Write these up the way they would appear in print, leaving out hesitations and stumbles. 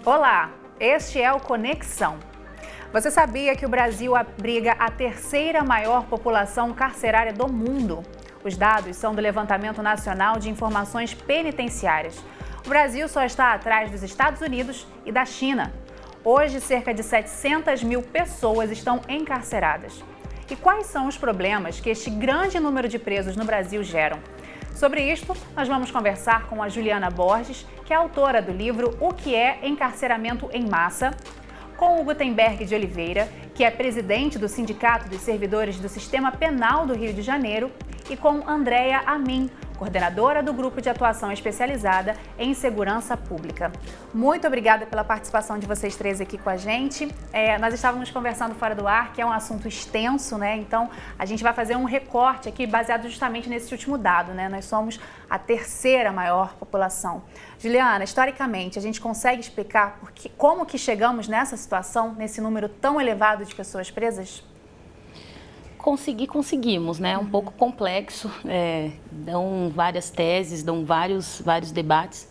Olá, este é o Conexão. Você sabia que o Brasil abriga a terceira maior população carcerária do mundo? Os dados são do Levantamento Nacional de Informações Penitenciárias. O Brasil só está atrás dos Estados Unidos e da China. Hoje, cerca de 700 mil pessoas estão encarceradas. E quais são os problemas que este grande número de presos no Brasil geram? Sobre isto, nós vamos conversar com a Juliana Borges, que é autora do livro O que é Encarceramento em Massa, com o Gutenberg de Oliveira, que é presidente do Sindicato dos Servidores do Sistema Penal do Rio de Janeiro, e com Andréa Amin, coordenadora do Grupo de Atuação Especializada em Segurança Pública. Muito obrigada pela participação de vocês três aqui com a gente. Nós estávamos conversando fora do ar, que é um assunto extenso, né? Então, a gente vai fazer um recorte aqui baseado justamente nesse último dado, né? Nós somos a terceira maior população. Juliana, historicamente, a gente consegue explicar como que chegamos nessa situação, nesse número tão elevado de pessoas presas? Conseguimos, né? Um pouco complexo, dão várias teses, dão vários debates,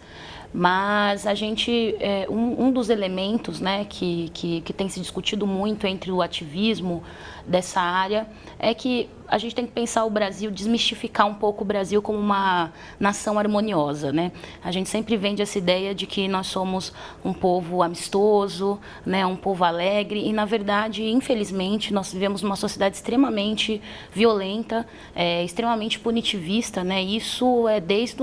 mas a gente, um dos elementos, né, que tem se discutido muito entre o ativismo dessa área é que a gente tem que pensar o Brasil, desmistificar um pouco o Brasil como uma nação harmoniosa, né? A gente sempre vende essa ideia de que nós somos um povo amistoso, né, um povo alegre, e na verdade, infelizmente, nós vivemos numa sociedade extremamente violenta, extremamente punitivista, né? Isso é desde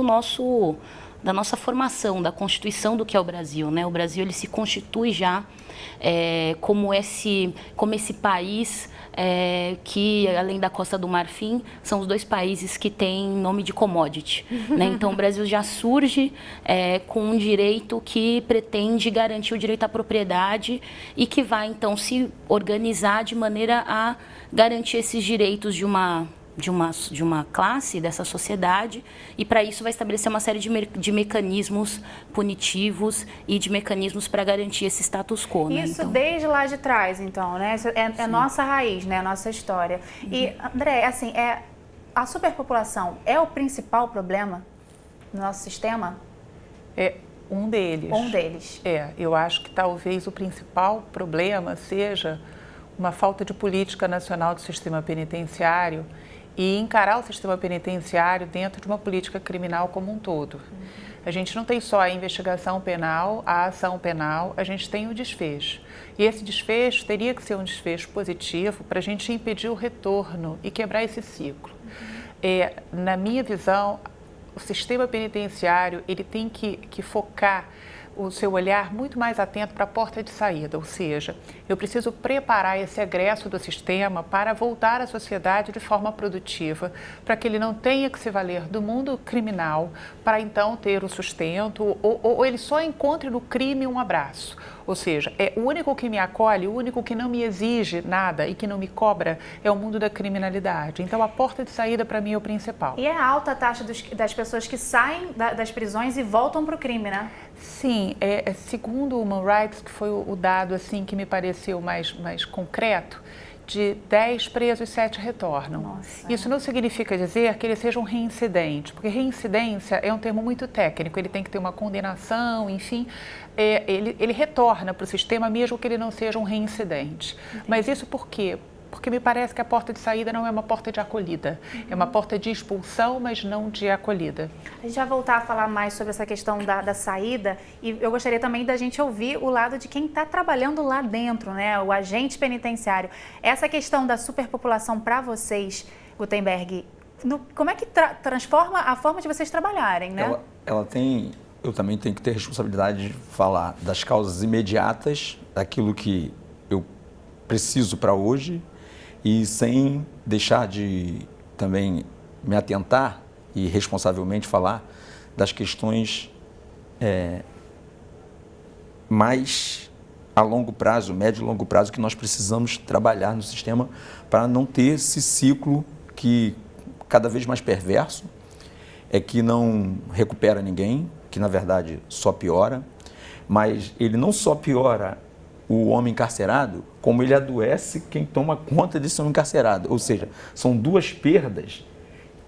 da nossa formação, da constituição do que é o Brasil, né? O Brasil, ele se constitui já como esse país que, além da Costa do Marfim, são os dois países que têm nome de commodity, né? Então, o Brasil já surge com um direito que pretende garantir o direito à propriedade e que vai, então, se organizar de maneira a garantir esses direitos de uma classe, dessa sociedade, e para isso vai estabelecer uma série de mecanismos punitivos e de mecanismos para garantir esse status quo. Isso, né? Então, desde lá de trás, então, né? Isso é nossa raiz, né? A nossa história. Uhum. E, André, assim, a superpopulação é o principal problema no nosso sistema? É um deles. Um deles. Eu acho que talvez o principal problema seja uma falta de política nacional do sistema penitenciário e encarar o sistema penitenciário dentro de uma política criminal como um todo. A gente não tem só a investigação penal, a ação penal, a gente tem o desfecho. E esse desfecho teria que ser um desfecho positivo para a gente impedir o retorno e quebrar esse ciclo. Na minha visão, o sistema penitenciário ele tem que focar o seu olhar muito mais atento para a porta de saída, ou seja, eu preciso preparar esse egresso do sistema para voltar à sociedade de forma produtiva, para que ele não tenha que se valer do mundo criminal para então ter o sustento ou ele só encontre no crime um abraço. Ou seja, o único que me acolhe, o único que não me exige nada e que não me cobra é o mundo da criminalidade. Então, a porta de saída, para mim, é o principal. E é alta a taxa das pessoas que saem das prisões e voltam para o crime, né? Sim, segundo o Human Rights, que foi o dado assim, que me pareceu mais concreto, de 10 presos, 7 retornam. Nossa. Isso não significa dizer que eles sejam reincidentes, porque reincidência é um termo muito técnico, ele tem que ter uma condenação, enfim, ele retorna para o sistema mesmo que ele não seja um reincidente. Entendi. Mas isso por quê? Porque me parece que a porta de saída não é uma porta de acolhida, é uma porta de expulsão, mas não de acolhida. A gente vai voltar a falar mais sobre essa questão da saída e eu gostaria também da gente ouvir o lado de quem está trabalhando lá dentro, né? O agente penitenciário. Essa questão da superpopulação para vocês, Gutenberg, como é que transforma a forma de vocês trabalharem, né? Eu também tenho que ter responsabilidade de falar das causas imediatas, daquilo que eu preciso para hoje, e sem deixar de também me atentar e responsavelmente falar das questões mais a longo prazo, médio e longo prazo, que nós precisamos trabalhar no sistema para não ter esse ciclo que cada vez mais perverso, que não recupera ninguém, que na verdade só piora, mas ele não só piora o homem encarcerado, como ele adoece quem toma conta desse homem encarcerado. Ou seja, são duas perdas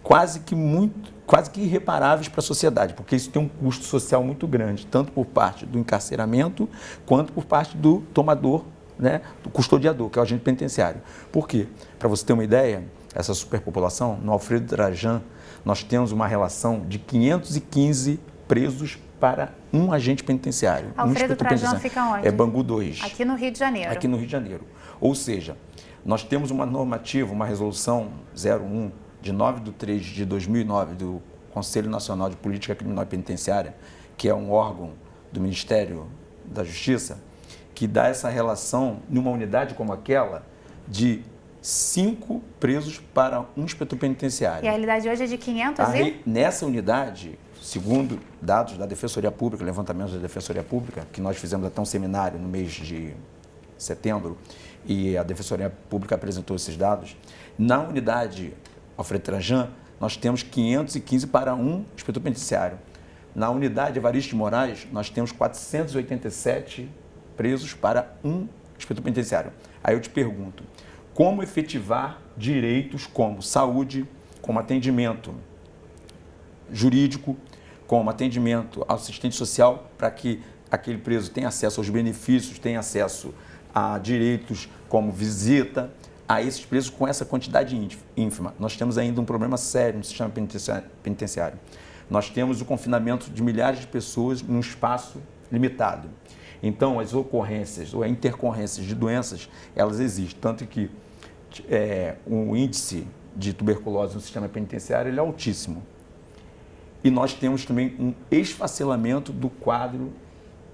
quase que muito quase que irreparáveis para a sociedade, porque isso tem um custo social muito grande, tanto por parte do encarceramento, quanto por parte do tomador, né, do custodiador, que é o agente penitenciário. Por quê? Para você ter uma ideia, essa superpopulação, no Alfredo Trajan, nós temos uma relação de 515 presos para um agente penitenciário. Alfredo Trajan fica onde? É Bangu 2. Aqui no Rio de Janeiro. Aqui no Rio de Janeiro. Ou seja, nós temos uma normativa, uma resolução 01, de 9/3/2009, do Conselho Nacional de Política Criminal e Penitenciária, que é um órgão do Ministério da Justiça, que dá essa relação, numa unidade como aquela, de 5 presos para um inspetor penitenciário. E a realidade hoje é de 500 Nessa unidade, segundo dados da Defensoria Pública, levantamento da Defensoria Pública, que nós fizemos até um seminário no mês de setembro, e a Defensoria Pública apresentou esses dados, na unidade Alfredo Trajan, nós temos 515 para um inspetor penitenciário. Na unidade Evaristo de Moraes, nós temos 487 presos para um inspetor penitenciário. Aí eu te pergunto, como efetivar direitos como saúde, como atendimento jurídico, como atendimento ao assistente social, para que aquele preso tenha acesso aos benefícios, tenha acesso a direitos como visita, a esses presos com essa quantidade ínfima. Nós temos ainda um problema sério no sistema penitenciário. Nós temos o confinamento de milhares de pessoas num espaço limitado. Então, as ocorrências ou intercorrências de doenças, elas existem. Tanto que o índice de tuberculose no sistema penitenciário ele é altíssimo. E nós temos também um esfacelamento do quadro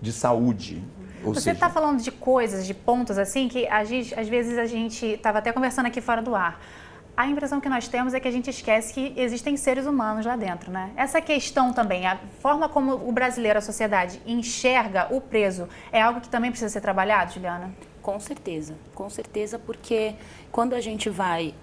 de saúde. Você está falando de coisas, de pontos assim, que às vezes a gente estava até conversando aqui fora do ar. A impressão que nós temos é que a gente esquece que existem seres humanos lá dentro, né? Essa questão também, a forma como o brasileiro, a sociedade, enxerga o preso, é algo que também precisa ser trabalhado, Juliana? Com certeza, porque quando a gente vai,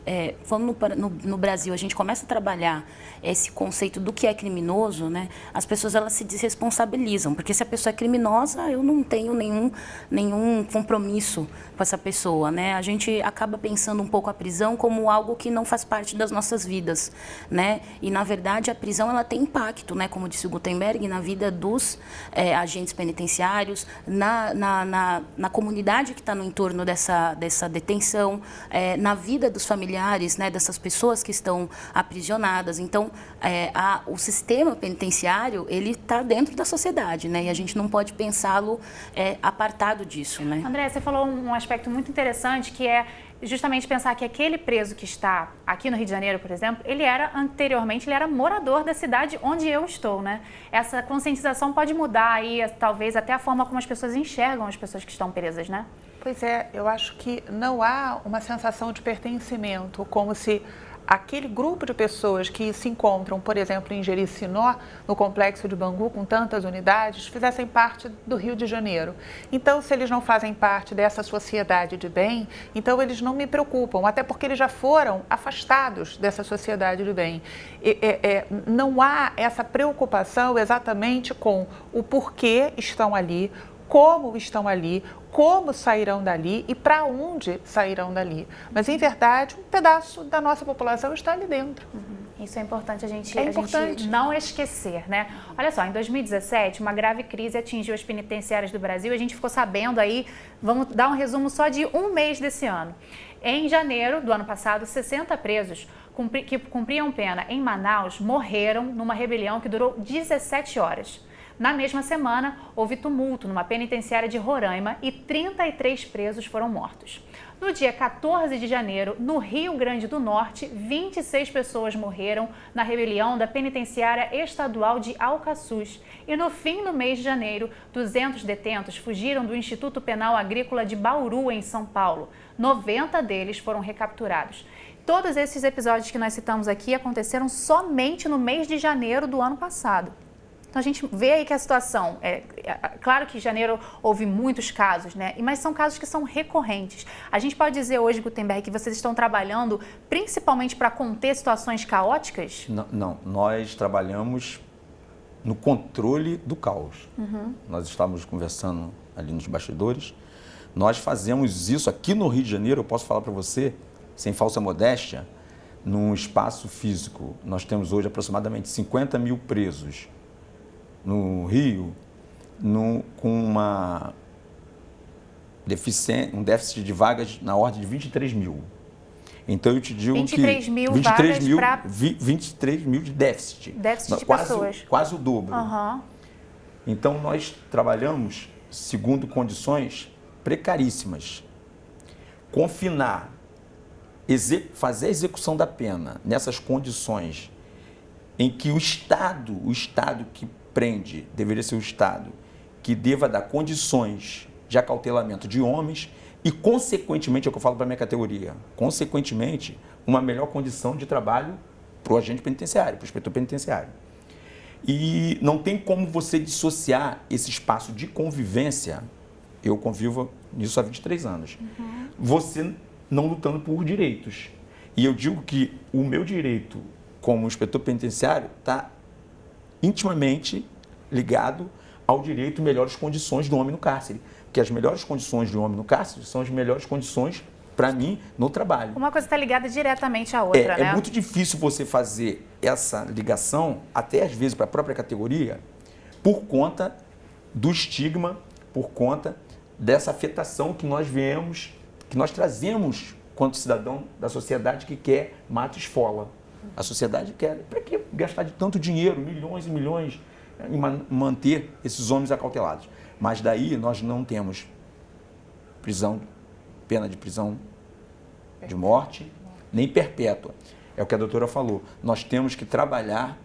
vamos no Brasil, a gente começa a trabalhar esse conceito do que é criminoso, né? As pessoas elas se desresponsabilizam, porque se a pessoa é criminosa, eu não tenho nenhum compromisso com essa pessoa, né? A gente acaba pensando um pouco a prisão como algo que não faz parte das nossas vidas, né? E na verdade a prisão ela tem impacto, né? Como disse o Gutenberg, na vida dos agentes penitenciários, na comunidade que está no entorno dessa detenção, na vida dos familiares, né, dessas pessoas que estão aprisionadas. Então, o sistema penitenciário, ele está dentro da sociedade, né, e a gente não pode pensá-lo apartado disso, né. André, você falou um aspecto muito interessante, que é justamente pensar que aquele preso que está aqui no Rio de Janeiro, por exemplo, ele era morador da cidade onde eu estou, né? Essa conscientização pode mudar aí, talvez, até a forma como as pessoas enxergam as pessoas que estão presas, né? Pois é, eu acho que não há uma sensação de pertencimento, como se aquele grupo de pessoas que se encontram, por exemplo, em Jericinó, no complexo de Bangu, com tantas unidades, fizessem parte do Rio de Janeiro. Então, se eles não fazem parte dessa sociedade de bem, então eles não me preocupam, até porque eles já foram afastados dessa sociedade de bem. Não há essa preocupação exatamente com o porquê estão ali, como estão ali, como sairão dali e para onde sairão dali. Mas, em verdade, um pedaço da nossa população está ali dentro. Isso é importante a gente não esquecer, né? Olha só, em 2017, uma grave crise atingiu as penitenciárias do Brasil. A gente ficou sabendo aí, vamos dar um resumo só de um mês desse ano. Em janeiro do ano passado, 60 presos que cumpriam pena em Manaus morreram numa rebelião que durou 17 horas. Na mesma semana, houve tumulto numa penitenciária de Roraima e 33 presos foram mortos. No dia 14 de janeiro, no Rio Grande do Norte, 26 pessoas morreram na rebelião da penitenciária estadual de Alcaçuz. E no fim do mês de janeiro, 200 detentos fugiram do Instituto Penal Agrícola de Bauru, em São Paulo. 90 deles foram recapturados. Todos esses episódios que nós citamos aqui aconteceram somente no mês de janeiro do ano passado. Então, a gente vê aí que a situação, claro que em janeiro houve muitos casos, né? Mas são casos que são recorrentes. A gente pode dizer hoje, Gutenberg, que vocês estão trabalhando principalmente para conter situações caóticas? Não, nós trabalhamos no controle do caos. Nós estávamos conversando ali nos bastidores. Nós fazemos isso aqui no Rio de Janeiro, eu posso falar para você, sem falsa modéstia, num espaço físico, nós temos hoje aproximadamente 50 mil presos no Rio, com um déficit de vagas na ordem de 23 mil. Então, eu te digo 23 que... mil vagas para... 23 mil de déficit. Déficit de pessoas. Quase o dobro. Uhum. Então, nós trabalhamos segundo condições precaríssimas. Confinar, fazer a execução da pena nessas condições em que o Estado que prende, deveria ser o Estado, que deva dar condições de acautelamento de homens e, consequentemente, é o que eu falo para a minha categoria, consequentemente, uma melhor condição de trabalho para o agente penitenciário, para o inspetor penitenciário. E não tem como você dissociar esse espaço de convivência, eu convivo nisso há 23 anos, você não lutando por direitos. E eu digo que o meu direito como inspetor penitenciário está intimamente ligado ao direito a melhores condições do homem no cárcere. Porque as melhores condições do homem no cárcere são as melhores condições, para mim, no trabalho. Uma coisa está ligada diretamente à outra, né? É muito difícil você fazer essa ligação, até às vezes para a própria categoria, por conta do estigma, por conta dessa afetação que nós vemos, que nós trazemos quanto cidadão da sociedade que quer mata e esfola. A sociedade quer. Para que gastar de tanto dinheiro, milhões e milhões, em manter esses homens acautelados? Mas daí nós não temos pena de prisão de morte, nem perpétua. É o que a doutora falou. Nós temos que trabalhar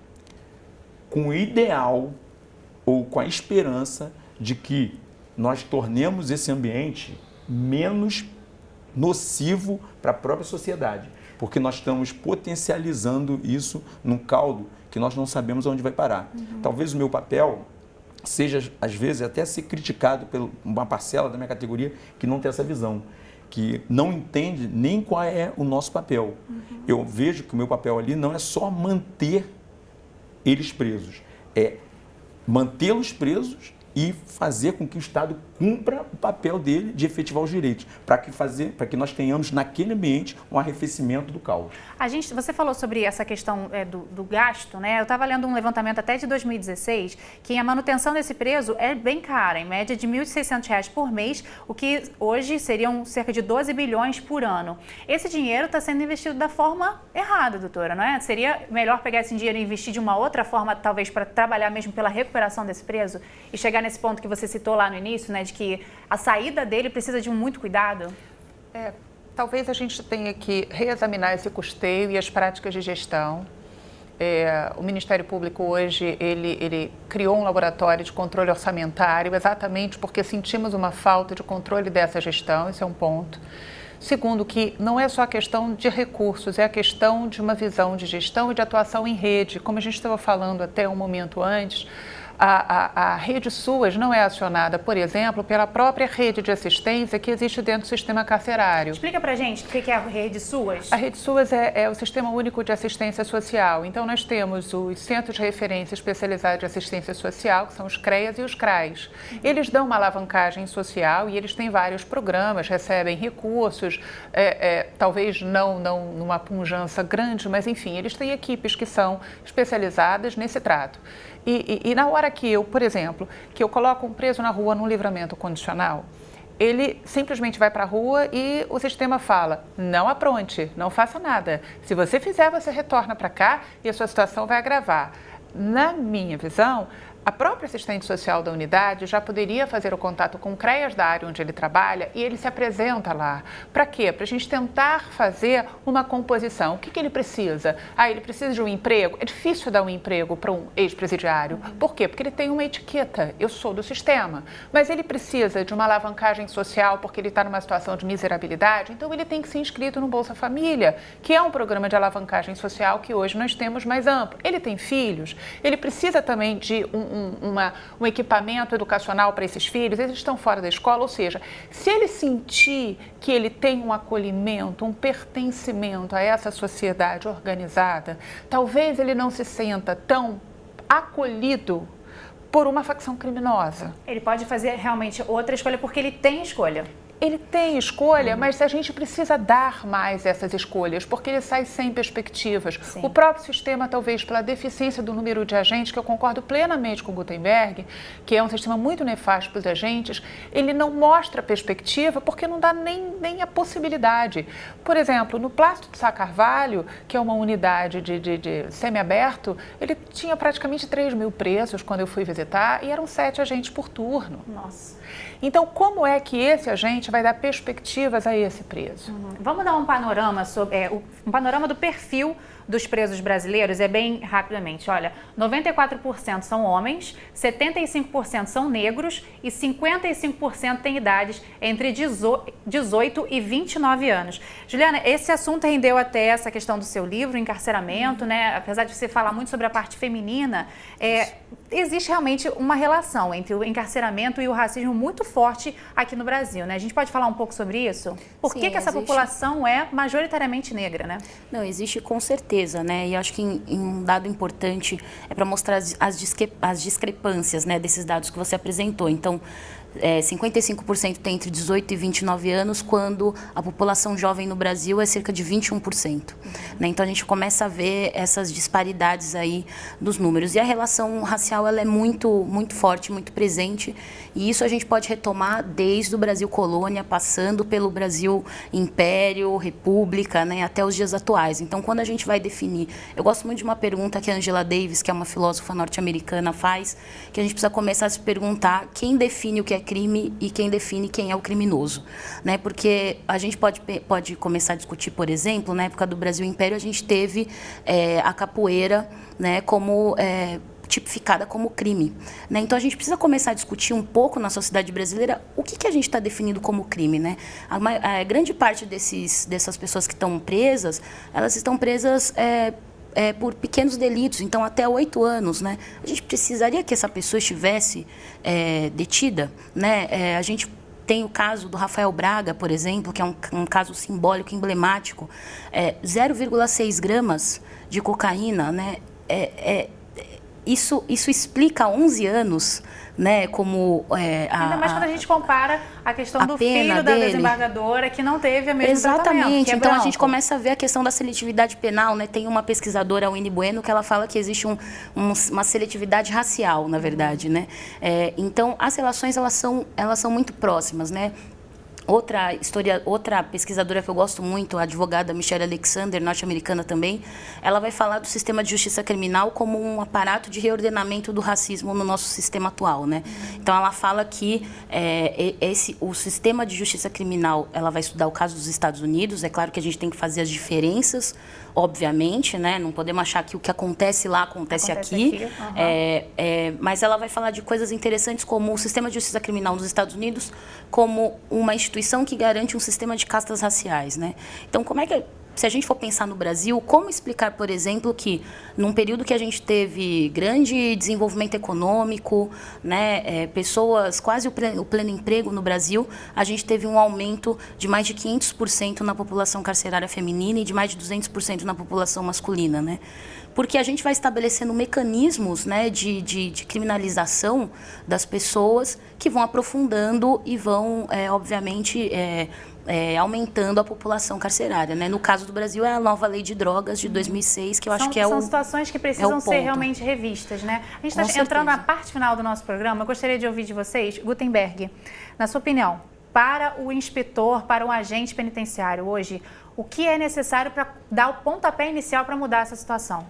com o ideal ou com a esperança de que nós tornemos esse ambiente menos nocivo para a própria sociedade, porque nós estamos potencializando isso num caldo que nós não sabemos onde vai parar. Talvez o meu papel seja, às vezes, até ser criticado por uma parcela da minha categoria que não tem essa visão, que não entende nem qual é o nosso papel. Eu vejo que o meu papel ali não é só manter eles presos, é mantê-los presos e fazer com que o Estado cumpra o papel dele de efetivar os direitos, para que nós tenhamos naquele ambiente um arrefecimento do caos. Você falou sobre essa questão do gasto, né? Eu estava lendo um levantamento até de 2016, que a manutenção desse preso é bem cara, em média de R$ 1.600 por mês, o que hoje seriam cerca de 12 bilhões por ano. Esse dinheiro está sendo investido da forma errada, doutora, não é? Seria melhor pegar esse dinheiro e investir de uma outra forma, talvez para trabalhar mesmo pela recuperação desse preso e chegar nesse ponto que você citou lá no início, né, de que a saída dele precisa de muito cuidado? Talvez a gente tenha que reexaminar esse custeio e as práticas de gestão. O Ministério Público hoje, ele criou um laboratório de controle orçamentário exatamente porque sentimos uma falta de controle dessa gestão, esse é um ponto. Segundo, que não é só a questão de recursos, é a questão de uma visão de gestão e de atuação em rede. Como a gente estava falando até um momento antes, a rede SUAS não é acionada, por exemplo, pela própria rede de assistência que existe dentro do sistema carcerário. Explica pra gente o que é a rede SUAS. A rede SUAS é o Sistema Único de Assistência Social. Então, nós temos os Centros de Referência Especializados de Assistência Social, que são os CREAS e os CRAs. Eles dão uma alavancagem social e eles têm vários programas, recebem recursos, talvez não numa pujança grande, mas, enfim, eles têm equipes que são especializadas nesse trato. E na hora que eu, por exemplo, que eu coloco um preso na rua num livramento condicional, ele simplesmente vai para a rua e o sistema fala, não apronte, não faça nada. Se você fizer, você retorna para cá e a sua situação vai agravar. Na minha visão, a própria assistente social da unidade já poderia fazer o contato com o CREAS da área onde ele trabalha e ele se apresenta lá. Para quê? Para a gente tentar fazer uma composição. O que ele precisa? Ele precisa de um emprego? É difícil dar um emprego para um ex-presidiário. Por quê? Porque ele tem uma etiqueta. Eu sou do sistema. Mas ele precisa de uma alavancagem social porque ele está numa situação de miserabilidade. Então, ele tem que ser inscrito no Bolsa Família, que é um programa de alavancagem social que hoje nós temos mais amplo. Ele tem filhos. Ele precisa também de um equipamento educacional para esses filhos, eles estão fora da escola, ou seja, se ele sentir que ele tem um acolhimento, um pertencimento a essa sociedade organizada, talvez ele não se sinta tão acolhido por uma facção criminosa. Ele pode fazer realmente outra escolha porque ele tem escolha. Ele tem escolha, mas a gente precisa dar mais essas escolhas, porque ele sai sem perspectivas. Sim. O próprio sistema, talvez pela deficiência do número de agentes, que eu concordo plenamente com o Gutenberg, que é um sistema muito nefasto para os agentes, ele não mostra perspectiva porque não dá nem a possibilidade. Por exemplo, no Plácido de Sá Carvalho, que é uma unidade de semiaberto, ele tinha praticamente 3.000 presos quando eu fui visitar e eram 7 agentes por turno. Nossa. Então, como é que esse agente vai dar perspectivas a esse preso? Vamos dar um panorama sobre um panorama do perfil dos presos brasileiros, bem rapidamente. Olha, 94% são homens, 75% são negros e 55% têm idades entre 18 e 29 anos. Juliana, esse assunto rendeu até essa questão do seu livro, encarceramento, né? Apesar de você falar muito sobre a parte feminina, existe realmente uma relação entre o encarceramento e o racismo muito forte aqui no Brasil, né? A gente pode falar um pouco sobre isso? Por que essa população é majoritariamente negra, né? Não, existe com certeza, né? E acho que um dado importante é para mostrar as discrepâncias, né, desses dados que você apresentou. Então, 55% tem entre 18 e 29 anos, quando a população jovem no Brasil é cerca de 21%. Né? Então, a gente começa a ver essas disparidades aí dos números. E a relação racial, ela é muito, muito forte, muito presente. E isso a gente pode retomar desde o Brasil colônia, passando pelo Brasil império, república, né, até os dias atuais. Então, quando a gente vai definir... Eu gosto muito de uma pergunta que a Angela Davis, que é uma filósofa norte-americana, faz, que a gente precisa começar a se perguntar quem define o que é crime e quem define quem é o criminoso, né? Porque a gente pode começar a discutir, por exemplo, na época do Brasil Império, a gente teve a capoeira, né, como tipificada como crime, né? Então a gente precisa começar a discutir um pouco na sociedade brasileira o que a gente está definindo como crime, né? A grande parte dessas pessoas que estão presas, elas estão presas por pequenos delitos, então até 8 anos, né? A gente precisaria que essa pessoa estivesse detida, né? A gente tem o caso do Rafael Braga, por exemplo, que é um caso simbólico, emblemático, 0,6 gramas de cocaína, né? Isso explica 11 anos, né, como... Ainda mais quando a gente compara a questão do filho da desembargadora, que não teve a mesma tratamento. Exatamente. Então, a gente começa a ver a questão da seletividade penal, né? Tem uma pesquisadora, a Winnie Bueno, que ela fala que existe uma seletividade racial, na verdade, né? Então, as relações, elas são muito próximas, né? Outra pesquisadora que eu gosto muito, a advogada Michelle Alexander, norte-americana também, ela vai falar do sistema de justiça criminal como um aparato de reordenamento do racismo no nosso sistema atual, né? Então, ela fala que o sistema de justiça criminal, ela vai estudar o caso dos Estados Unidos. É claro que a gente tem que fazer as diferenças, obviamente, né? Não podemos achar que o que acontece lá acontece aqui. Mas ela vai falar de coisas interessantes como o sistema de justiça criminal nos Estados Unidos como uma instituição que garante um sistema de castas raciais, né? Então, se a gente for pensar no Brasil, como explicar, por exemplo, que num período que a gente teve grande desenvolvimento econômico, né, pessoas, quase o pleno emprego no Brasil, a gente teve um aumento de mais de 500% na população carcerária feminina e de mais de 200% na população masculina, né? Porque a gente vai estabelecendo mecanismos, né, de criminalização das pessoas que vão aprofundando e vão, obviamente, aumentando a população carcerária, né? No caso do Brasil, é a nova lei de drogas de 2006, que eu acho que são situações que precisam ser realmente revistas, né? A gente está entrando na parte final do nosso programa. Eu gostaria de ouvir de vocês, Gutenberg, na sua opinião, para o inspetor, para o agente penitenciário hoje, o que é necessário para dar o pontapé inicial para mudar essa situação?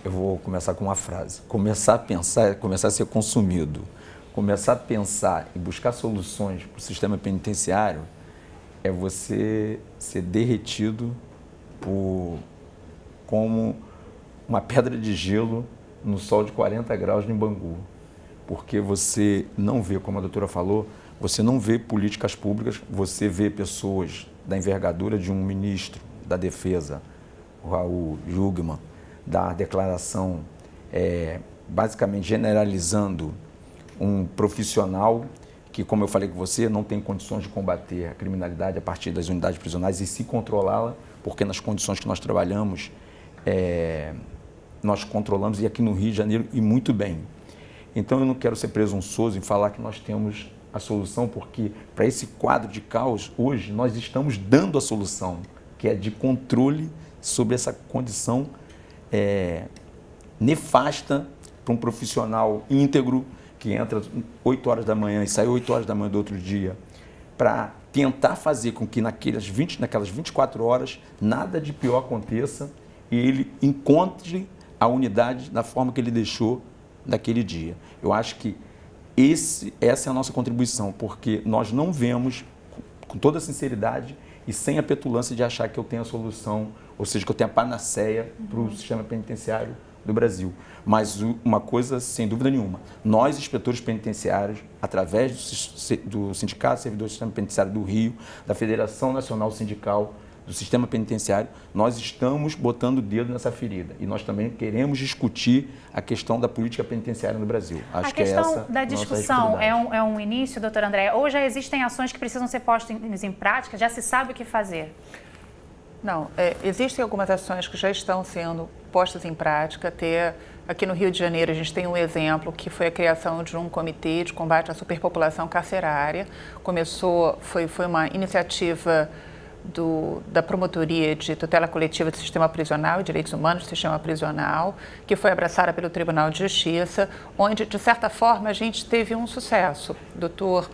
Eu vou começar com uma frase. Começar a pensar é começar a ser consumido. Começar a pensar e buscar soluções para o sistema penitenciário é você ser derretido como uma pedra de gelo no sol de 40 graus em Bangu. Porque você não vê, como a doutora falou, você não vê políticas públicas, você vê pessoas da envergadura de um ministro da Defesa, o Raul Jungmann, da declaração basicamente generalizando um profissional que, como eu falei com você, não tem condições de combater a criminalidade a partir das unidades prisionais e se controlá-la, porque nas condições que nós trabalhamos, nós controlamos, e aqui no Rio de Janeiro, e muito bem. Então, eu não quero ser presunçoso em falar que nós temos a solução, porque para esse quadro de caos, hoje, nós estamos dando a solução, que é de controle sobre essa condição nefasta para um profissional íntegro que entra 8 horas da manhã e sai 8 horas da manhã do outro dia, para tentar fazer com que naquelas 24 horas nada de pior aconteça e ele encontre a unidade da forma que ele deixou naquele dia. Eu acho que essa é a nossa contribuição, porque nós não vemos, com toda a sinceridade e sem a petulância de achar que eu tenho a solução, ou seja, que eu tenho a panaceia para o sistema penitenciário do Brasil. Mas uma coisa, sem dúvida nenhuma, nós, inspetores penitenciários, através do Sindicato de Servidores do Sistema Penitenciário do Rio, da Federação Nacional Sindical do Sistema Penitenciário, nós estamos botando o dedo nessa ferida. E nós também queremos discutir a questão da política penitenciária no Brasil. Acho que essa a questão da discussão é um início, doutor André, ou já existem ações que precisam ser postas em prática, já se sabe o que fazer? Não, existem algumas ações que já estão sendo postas em prática. Até aqui no Rio de Janeiro a gente tem um exemplo que foi a criação de um comitê de combate à superpopulação carcerária. Foi uma iniciativa da Promotoria de Tutela Coletiva do Sistema Prisional e Direitos Humanos do Sistema Prisional, que foi abraçada pelo Tribunal de Justiça, onde, de certa forma, a gente teve um sucesso. O doutor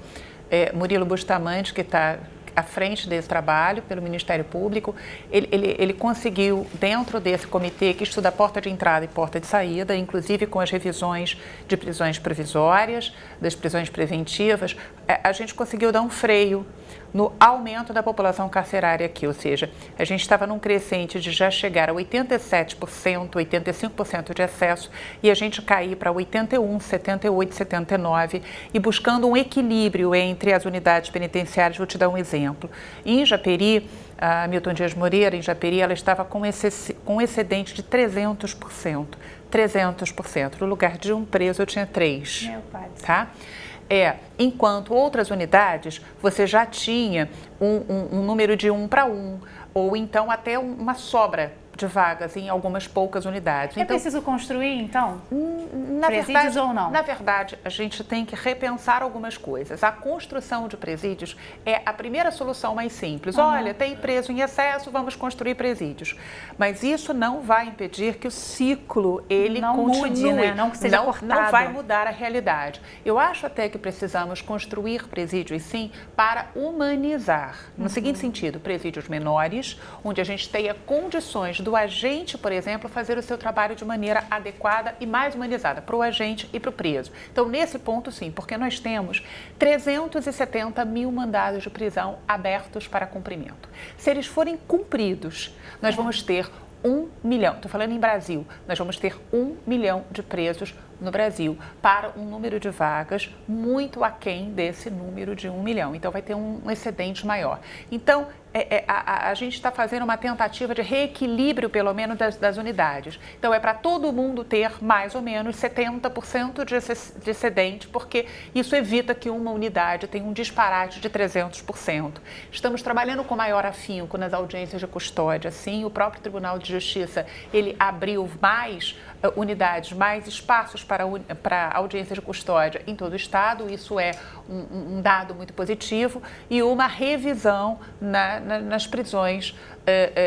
Murilo Bustamante, que está à frente desse trabalho pelo Ministério Público, ele conseguiu, dentro desse comitê que estuda a porta de entrada e porta de saída, inclusive com as revisões de prisões provisórias, das prisões preventivas, a gente conseguiu dar um freio no aumento da população carcerária aqui, ou seja, a gente estava num crescente de já chegar a 87%, 85% de excesso e a gente cair para 81%, 78%, 79% e buscando um equilíbrio entre as unidades penitenciárias. Vou te dar um exemplo. Em Japeri, a Milton Dias Moreira, em Japeri, ela estava com um excedente de 300%. 300%. No lugar de um preso, eu tinha 3. Meu pai. Tá? Enquanto outras unidades, você já tinha um número de 1 para 1, ou então até uma sobra de vagas em algumas poucas unidades. É preciso construir, então? Presídios ou não? Na verdade, a gente tem que repensar algumas coisas. A construção de presídios é a primeira solução mais simples. Olha, tem preso em excesso, vamos construir presídios. Mas isso não vai impedir que o ciclo, não continue. Mude, né? Não seja cortado. Não vai mudar a realidade. Eu acho até que precisamos construir presídios, sim, para humanizar. No seguinte sentido, presídios menores, onde a gente tenha condições do agente, por exemplo, fazer o seu trabalho de maneira adequada e mais humanizada para o agente e para o preso. Então, nesse ponto, sim, porque nós temos 370 mil mandados de prisão abertos para cumprimento. Se eles forem cumpridos, nós vamos ter 1 milhão, estou falando em Brasil, nós vamos ter 1 milhão de presos no Brasil, para um número de vagas muito aquém desse número de 1 milhão. Então, vai ter um excedente maior. Então, a gente está fazendo uma tentativa de reequilíbrio, pelo menos, das unidades. Então, é para todo mundo ter mais ou menos 70% de excedente, porque isso evita que uma unidade tenha um disparate de 300%. Estamos trabalhando com maior afinco nas audiências de custódia. Sim, o próprio Tribunal de Justiça, ele abriu mais unidades, mais espaços para audiência de custódia em todo o estado. Isso é um dado muito positivo e uma revisão nas prisões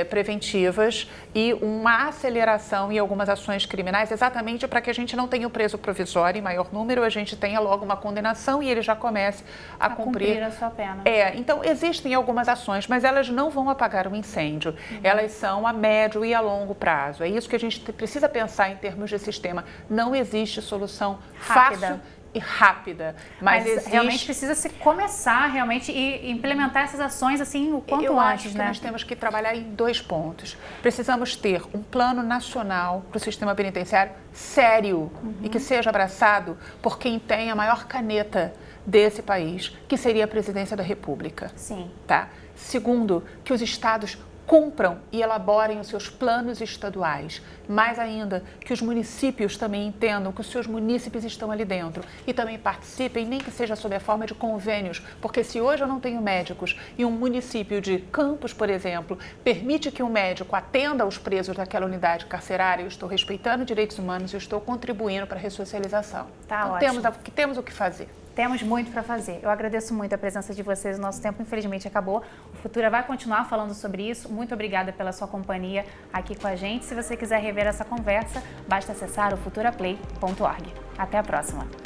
preventivas e uma aceleração em algumas ações criminais, exatamente para que a gente não tenha o preso provisório em maior número, a gente tenha logo uma condenação e ele já comece a cumprir a sua pena. Então, existem algumas ações, mas elas não vão apagar o incêndio. Elas são a médio e a longo prazo. É isso que a gente precisa pensar em termos de sistema. Não existe solução fácil e rápida, mas realmente precisa se começar realmente e implementar essas ações assim o quanto Eu antes, acho que né? nós temos que trabalhar em 2 pontos. Precisamos ter um plano nacional para o sistema penitenciário sério e que seja abraçado por quem tem a maior caneta desse país, que seria a Presidência da República. Sim. Tá? Segundo, que os estados cumpram e elaborem os seus planos estaduais. Mais ainda, que os municípios também entendam que os seus munícipes estão ali dentro e também participem, nem que seja sob a forma de convênios, porque se hoje eu não tenho médicos e um município de Campos, por exemplo, permite que um médico atenda aos presos daquela unidade carcerária, eu estou respeitando direitos humanos e estou contribuindo para a ressocialização. Tá, então, ótimo. temos o que fazer. Temos muito para fazer. Eu agradeço muito a presença de vocês. O nosso tempo, infelizmente, acabou. O Futura vai continuar falando sobre isso. Muito obrigada pela sua companhia aqui com a gente. Se você quiser rever essa conversa, basta acessar o futuraplay.org. Até a próxima.